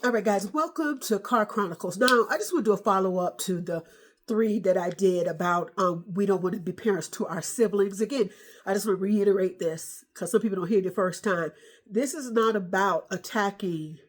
All right, guys, welcome to Car Chronicles. Now, I just want to do a follow-up to the 3 that I did about we don't want to be parents to our siblings. Again, I just want to reiterate this because some people don't hear it the first time. This is not about attacking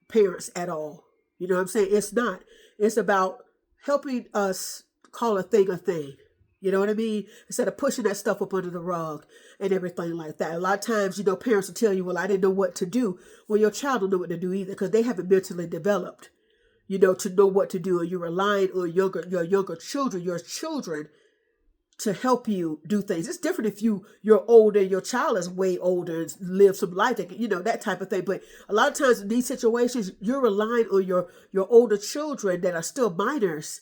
parents at all. You know what I'm saying? It's not. It's about helping us call a thing a thing. You know what I mean? Instead of pushing that stuff up under the rug and everything like that. A lot of times, parents will tell you, well, I didn't know what to do. Well, your child don't know what to do either because they haven't mentally developed, to know what to do. And you're relying on your younger children, your children, to help you do things. It's different if you're older, your child is way older and lives some life, that type of thing. But a lot of times in these situations, you're relying on your older children that are still minors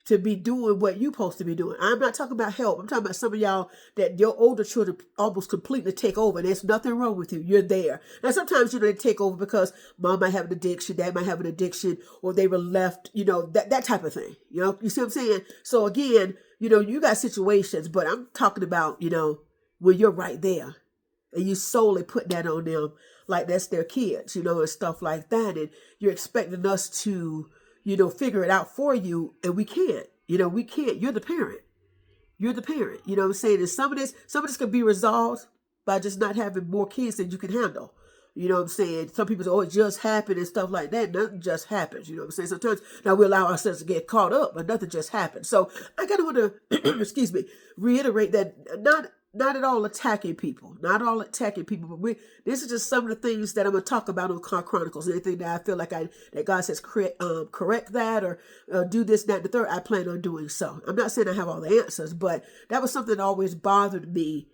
to be doing what you're supposed to be doing. I'm not talking about help. I'm talking about some of y'all that your older children almost completely take over. And there's nothing wrong with you. You're there. Now, sometimes, they take over because mom might have an addiction, dad might have an addiction, or they were left, that type of thing. You see what I'm saying? So again, you got situations, but I'm talking about, when you're right there and you solely put that on them like that's their kids, and stuff like that. And you're expecting us to figure it out for you. And we can't, we can't. You're the parent. You're the parent. You know what I'm saying? And some of this can be resolved by just not having more kids than you can handle. You know what I'm saying? Some people say, oh, it just happened and stuff like that. Nothing just happens. You know what I'm saying? Sometimes now we allow ourselves to get caught up, but nothing just happens. So I kind of want to, excuse me, reiterate that not at all attacking people, but this is just some of the things that I'm going to talk about on Car Chronicles. Anything that I feel like that God says correct that or do this, that, and the third, I plan on doing so. I'm not saying I have all the answers, but that was something that always bothered me,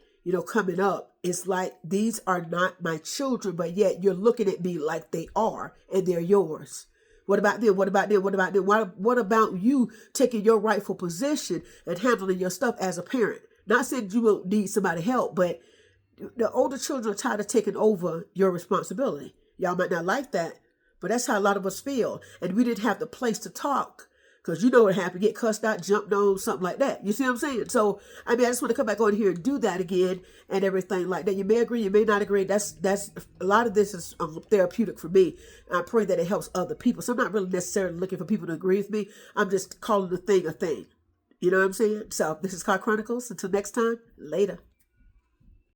coming up. It's like, these are not my children, but yet you're looking at me like they are, and they're yours. What about them? What about them? What about them? What about you taking your rightful position and handling your stuff as a parent? Not saying you won't need somebody help, but the older children are tired of taking over your responsibility. Y'all might not like that, but that's how a lot of us feel. And we didn't have the place to talk because you know what happened, get cussed out, jumped on, something like that. You see what I'm saying? So, I just want to come back on here and do that again and everything like that. You may agree, you may not agree. That's a lot of this is therapeutic for me. I pray that it helps other people. So I'm not really necessarily looking for people to agree with me. I'm just calling the thing a thing. You know what I'm saying? So this is Car Chronicles. Until next time, later.